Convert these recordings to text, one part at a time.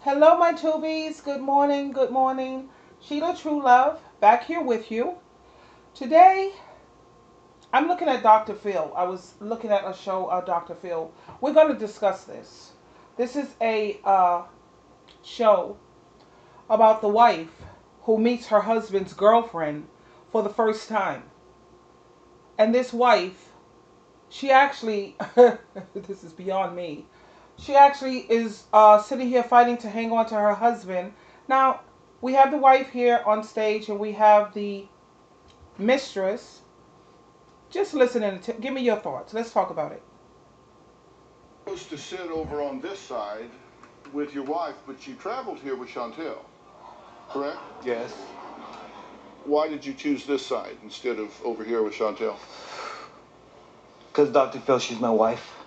Hello, my tubies. Good morning. Good morning. Sheila True Love back here with you. Today, I'm looking at Dr. Phil. I was looking at a show, Dr. Phil. We're going to discuss this. This is a show about the wife who meets her husband's girlfriend for the first time. And this wife, she actually, this is beyond me. She actually is sitting here fighting to hang on to her husband. Now, we have the wife here on stage and we have the mistress. Just listen and give me your thoughts. Let's talk about it. Supposed to sit over on this side with your wife, but you traveled here with Chantel, correct? Yes. Why did you choose this side instead of over here with Chantel? Because Dr. Phil, she's my wife.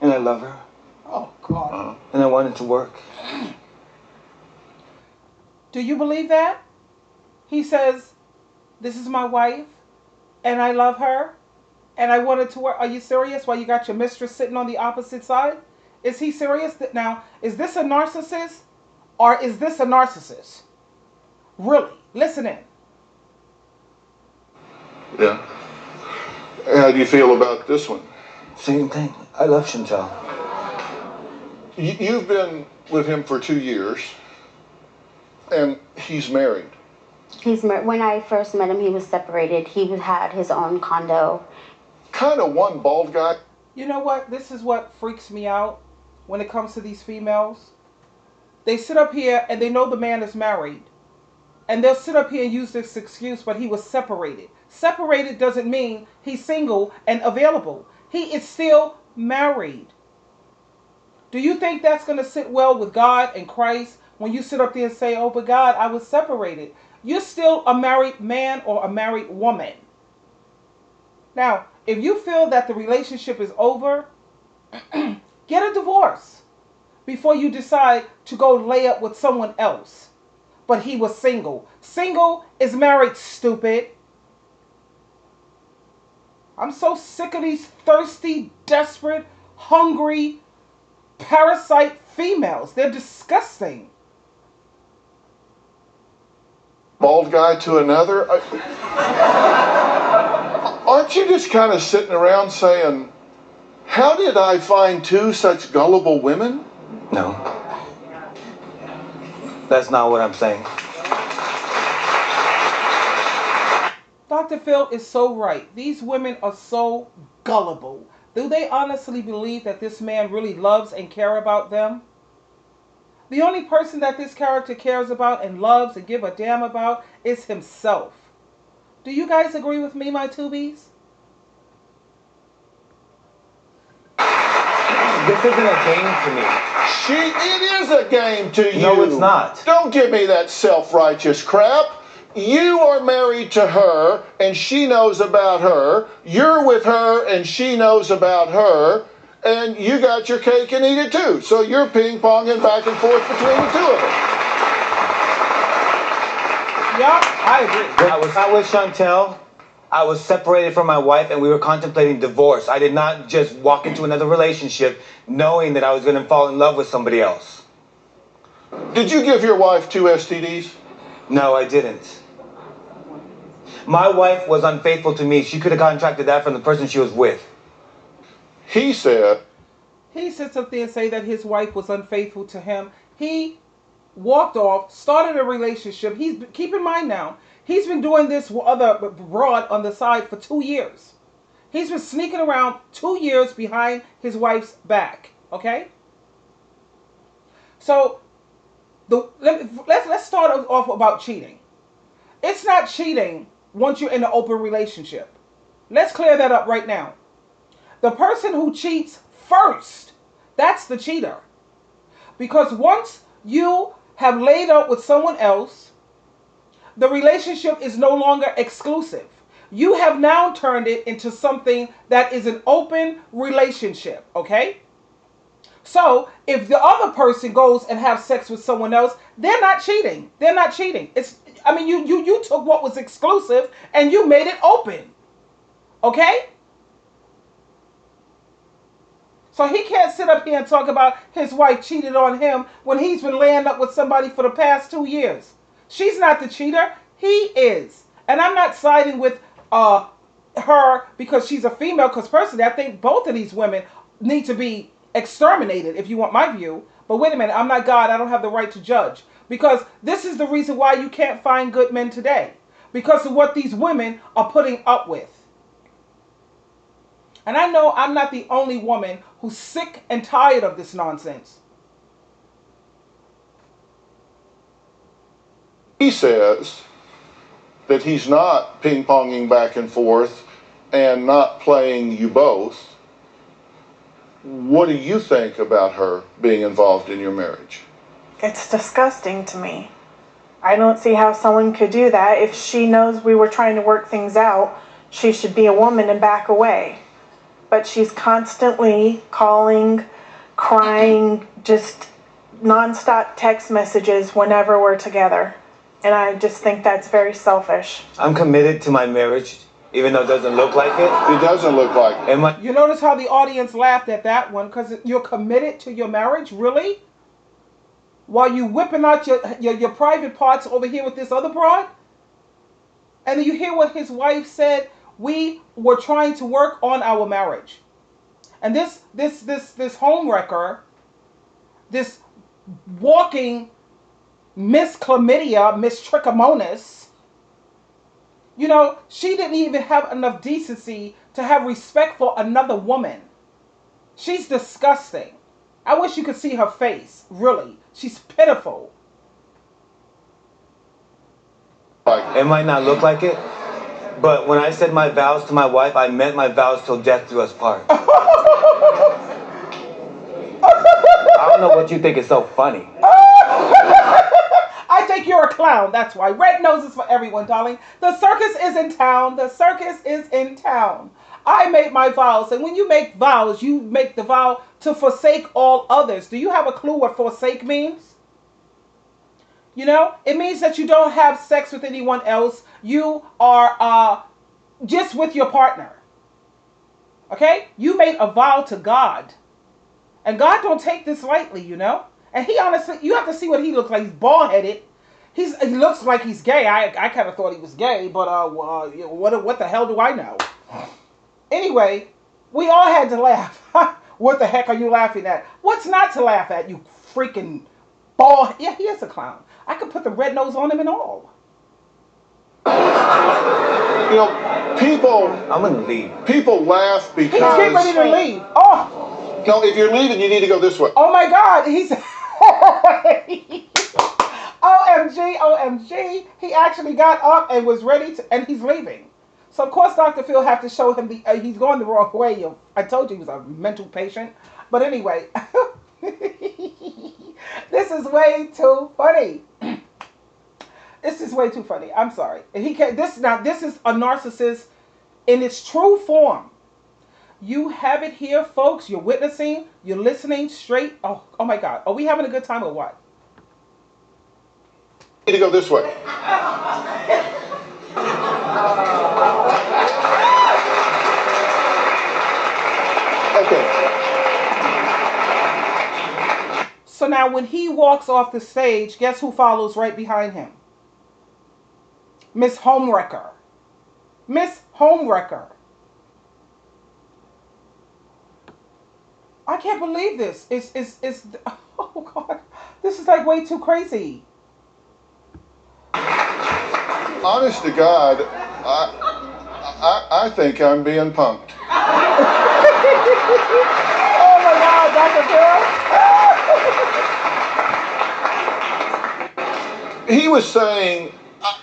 And I love her. Oh, God. And I want it to work. Do you believe that? He says, this is my wife and I love her and I want it to work. Are you serious? While you got your mistress sitting on the opposite side? Is he serious? Now, is this a narcissist or is this a narcissist? Really? Listen in. Yeah. How do you feel about this one? Same thing. I love Chantel. You've been with him for 2 years, and he's married. When I first met him, he was separated. Had his own condo. Kind of one bald guy. You know what? This is what freaks me out when it comes to these females. They sit up here and they know the man is married. And they'll sit up here and use this excuse, but he was separated. Separated doesn't mean he's single and available. He is still married. Do you think that's going to sit well with God and Christ when you sit up there and say, oh, but God, I was separated? You're still a married man or a married woman. Now, if you feel that the relationship is over, get a divorce before you decide to go lay up with someone else. But he was single. Single is married, stupid. I'm so sick of these thirsty, desperate, hungry, parasite females. They're disgusting. Bald guy to another? Aren't you just kind of sitting around saying, how did I find two such gullible women? No. That's not what I'm saying. Dr. Phil is so right. These women are so gullible. Do they honestly believe that this man really loves and cares about them? The only person that this character cares about and loves and give a damn about is himself. Do you guys agree with me, my tubies? This isn't a game to me. It is a game to you. No, it's not. Don't give me that self-righteous crap. You are married to her, and she knows about her. You're with her, and she knows about her. And you got your cake and eat it too. So you're ping-ponging back and forth between the two of them. Yeah, I agree. When I was not with Chantel, I was separated from my wife and we were contemplating divorce. I did not just walk into another relationship knowing that I was going to fall in love with somebody else. Did you give your wife 2 STDs? No, I didn't. My wife was unfaithful to me. She could have contracted that from the person she was with. He said sits up there and say that his wife was unfaithful to him. He walked off, started a relationship. Keep in mind now, he's been doing this other broad on the side for 2 years. He's been sneaking around 2 years behind his wife's back. Okay? So let's start off about cheating. It's not cheating once you're in an open relationship. Let's clear that up right now. The person who cheats first, that's the cheater. Because once you have laid up with someone else, the relationship is no longer exclusive. You have now turned it into something that is an open relationship, okay? So if the other person goes and have sex with someone else, they're not cheating. They're not cheating. You took what was exclusive and you made it open. Okay? So he can't sit up here and talk about his wife cheated on him when he's been laying up with somebody for the past 2 years. She's not the cheater. He is. And I'm not siding with her because she's a female, because personally I think both of these women need to be exterminated, if you want my view. But wait a minute, I'm not God. I don't have the right to judge. Because this is the reason why you can't find good men today. Because of what these women are putting up with. And I know I'm not the only woman who's sick and tired of this nonsense. He says that he's not ping-ponging back and forth and not playing you both. What do you think about her being involved in your marriage? It's disgusting to me. I don't see how someone could do that. If she knows we were trying to work things out, she should be a woman and back away. But she's constantly calling, crying, just nonstop text messages whenever we're together. And I just think that's very selfish. I'm committed to my marriage, even though it doesn't look like it. It doesn't look like it. You notice how the audience laughed at that one, because you're committed to your marriage? Really? While you whipping out your private parts over here with this other broad? And then you hear what his wife said. We were trying to work on our marriage. And this homewrecker, this walking Miss Chlamydia, Miss Trichomonas, you know, she didn't even have enough decency to have respect for another woman. She's disgusting. I wish you could see her face, really. She's pitiful. It might not look like it, but when I said my vows to my wife, I meant my vows till death do us part. I don't know what you think is so funny. I think you're a clown, that's why. Red noses for everyone, darling. The circus is in town. The circus is in town. I made my vows, and when you make vows, you make the vow to forsake all others. Do you have a clue what forsake means? You know, it means that you don't have sex with anyone else. You are just with your partner. Okay? You made a vow to God. And God don't take this lightly, you know? And he honestly, you have to see what he looks like. He's bald-headed. He looks like he's gay. I kind of thought he was gay, but what the hell do I know? Anyway, we all had to laugh. What the heck are you laughing at? What's not to laugh at, you freaking bald? Yeah, he is a clown. I could put the red nose on him and all. You know, people... I'm going to leave. People laugh because... He's getting ready to leave. Oh! No, if you're leaving, you need to go this way. Oh my God, he's... OMG, OMG. He actually got up and was ready to... And he's leaving. So, of course, Dr. Phil had to show him the... he's going the wrong way. I told you he was a mental patient. But anyway... This is way too funny. This is way too funny. I'm sorry. He can't. This is a narcissist in its true form. You have it here, folks. You're witnessing. You're listening straight. Oh my God. Are we having a good time or what? You need to go this way. Okay. So now when he walks off the stage, guess who follows right behind him? Miss Homewrecker. Miss Homewrecker. I can't believe this. It's oh God. This is like way too crazy. Honest to God, I think I'm being punked. Oh my God, Dr. Phil. He was saying,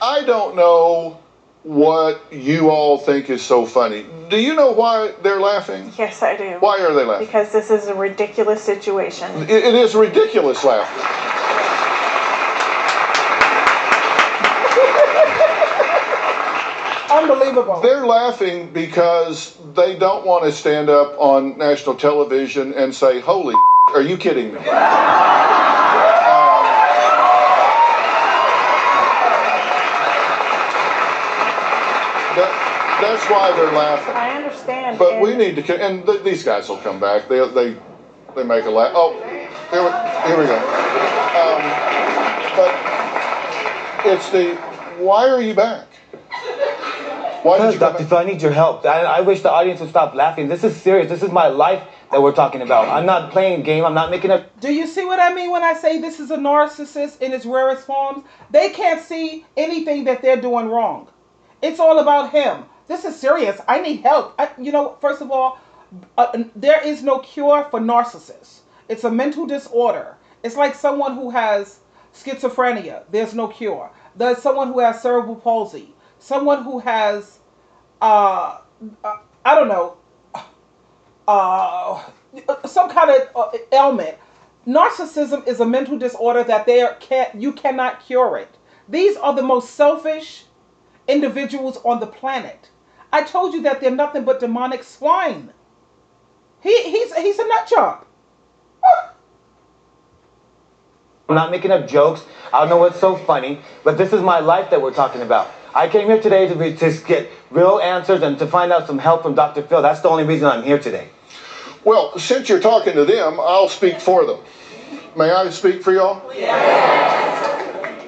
I don't know what you all think is so funny. Do you know why they're laughing? Yes, I do. Why are they laughing? Because this is a ridiculous situation. It is ridiculous laughter. Unbelievable. They're laughing because they don't want to stand up on national television and say, holy are you kidding me? That's why they're laughing. I understand. But we need to, and these guys will come back. They make a laugh. Oh, here we go. But it's the, why are you back? Why did you come Dr. back? Phil, I need your help. I wish the audience would stop laughing. This is serious. This is my life that we're talking about. I'm not playing a game. I'm not making a... Do you see what I mean when I say this is a narcissist in its rarest forms? They can't see anything that they're doing wrong. It's all about him. This is serious. I need help. First of all, there is no cure for narcissists. It's a mental disorder. It's like someone who has schizophrenia. There's no cure. There's someone who has cerebral palsy. Someone who has, I don't know, some kind of ailment. Narcissism is a mental disorder that you cannot cure it. These are the most selfish individuals on the planet. I told you that they're nothing but demonic swine. He's a nut job. I'm not making up jokes. I don't know what's so funny, but this is my life that we're talking about. I came here today to get real answers and to find out some help from Dr. Phil. That's the only reason I'm here today. Well, since you're talking to them, I'll speak for them. May I speak for y'all? Yeah.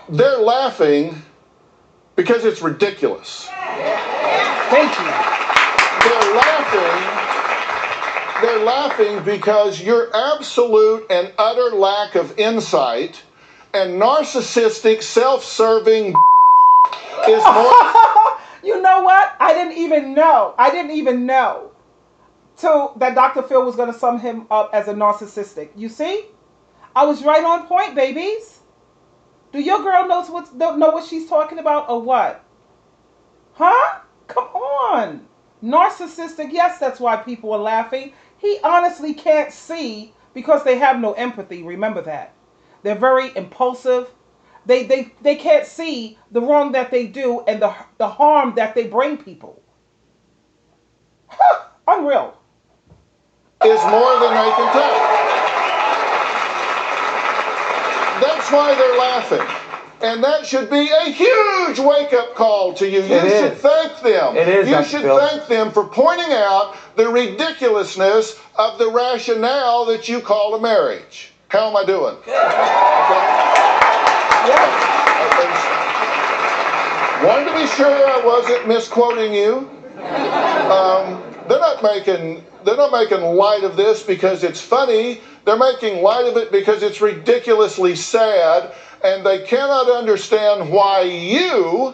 They're laughing because it's ridiculous. Thank you. They're laughing because your absolute and utter lack of insight and narcissistic, self-serving is more... You know what? I didn't even know that Dr. Phil was going to sum him up as a narcissistic. You see? I was right on point, babies. Do your girl know what she's talking about or what? Huh? Come on. Narcissistic, yes, that's why people are laughing. He honestly can't see because they have no empathy. Remember that. They're very impulsive. They can't see the wrong that they do and the harm that they bring people. Unreal. Is more than they can take. That's why they're laughing. And that should be a huge wake-up call to you. You should thank them. It is, you Dr. should Phil. thank them for pointing out the ridiculousness of the rationale that you call a marriage. How am I doing? Okay. Wanted to be sure I wasn't misquoting you. They're not making light of this because it's funny. They're making light of it because it's ridiculously sad, and they cannot understand why you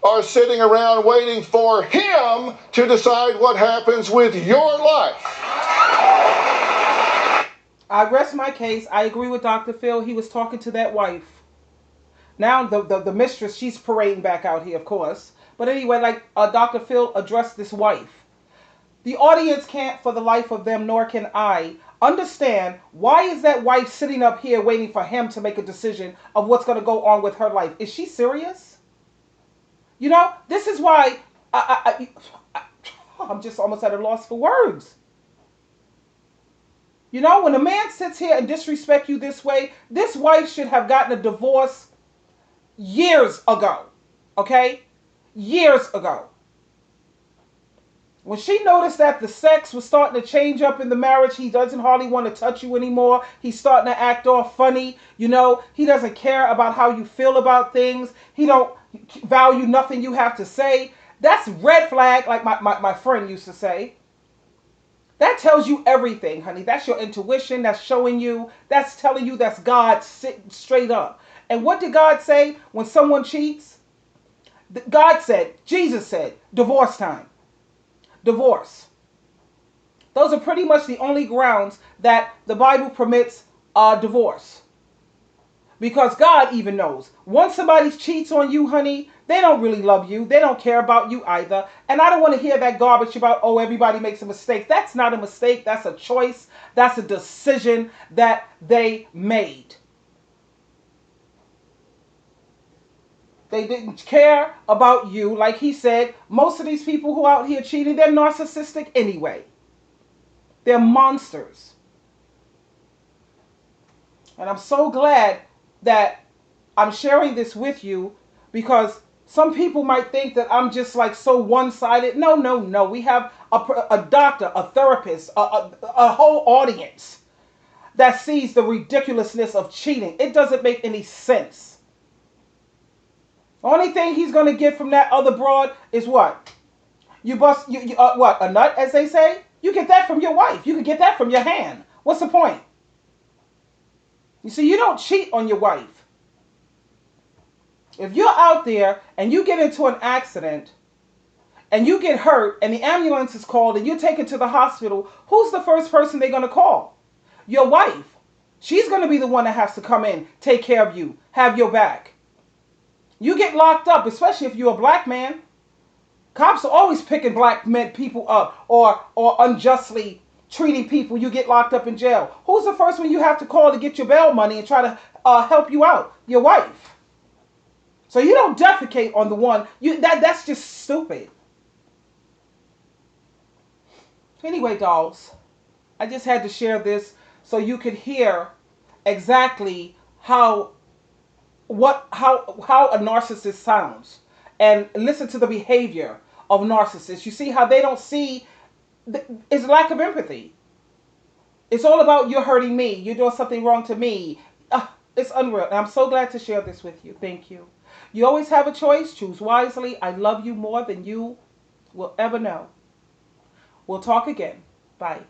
are sitting around waiting for him to decide what happens with your life. I rest my case. I agree with Dr. Phil. He was talking to that wife. Now the mistress, she's parading back out here, of course. But anyway, like Dr. Phil addressed this wife. The audience can't, for the life of them, nor can I, understand why is that wife sitting up here waiting for him to make a decision of what's going to go on with her life. Is she serious? You know, this is why I'm just almost at a loss for words. You know, when a man sits here and disrespects you this way, this wife should have gotten a divorce years ago. Okay? Years ago. When she noticed that the sex was starting to change up in the marriage, he doesn't hardly want to touch you anymore. He's starting to act all funny. You know, he doesn't care about how you feel about things. He don't value nothing you have to say. That's red flag, like my friend used to say. That tells you everything, honey. That's your intuition. That's showing you. That's telling you that's God sitting straight up. And what did God say when someone cheats? God said, Jesus said, divorce time. Divorce. Those are pretty much the only grounds that the Bible permits divorce. Because God even knows. Once somebody cheats on you, honey, they don't really love you. They don't care about you either. And I don't want to hear that garbage about, oh, everybody makes a mistake. That's not a mistake. That's a choice. That's a decision that they made. They didn't care about you. Like he said, most of these people who are out here cheating, they're narcissistic anyway. They're monsters. And I'm so glad that I'm sharing this with you because Some people might think that I'm just like so one-sided. No, no, no. We have a doctor, a therapist, a whole audience that sees the ridiculousness of cheating. It doesn't make any sense. Only thing he's going to get from that other broad is what? What, a nut, as they say? You get that from your wife. You can get that from your hand. What's the point? You see, you don't cheat on your wife. If you're out there and you get into an accident and you get hurt and the ambulance is called and you're taken to the hospital, who's the first person they're going to call? Your wife. She's going to be the one that has to come in, take care of you, have your back. You get locked up, especially if you're a black man. Cops are always picking black men, people up or unjustly treating people. You get locked up in jail. Who's the first one you have to call to get your bail money and try to help you out? Your wife. So you don't defecate on the one. That's just stupid. Anyway, dolls, I just had to share this so you could hear exactly how a narcissist sounds and listen to the behavior of narcissists. You see how they don't see it's lack of empathy. It's all about you're hurting me. You're doing something wrong to me. It's unreal. And I'm so glad to share this with you. Thank you. You always have a choice. Choose wisely. I love you more than you will ever know. We'll talk again. Bye.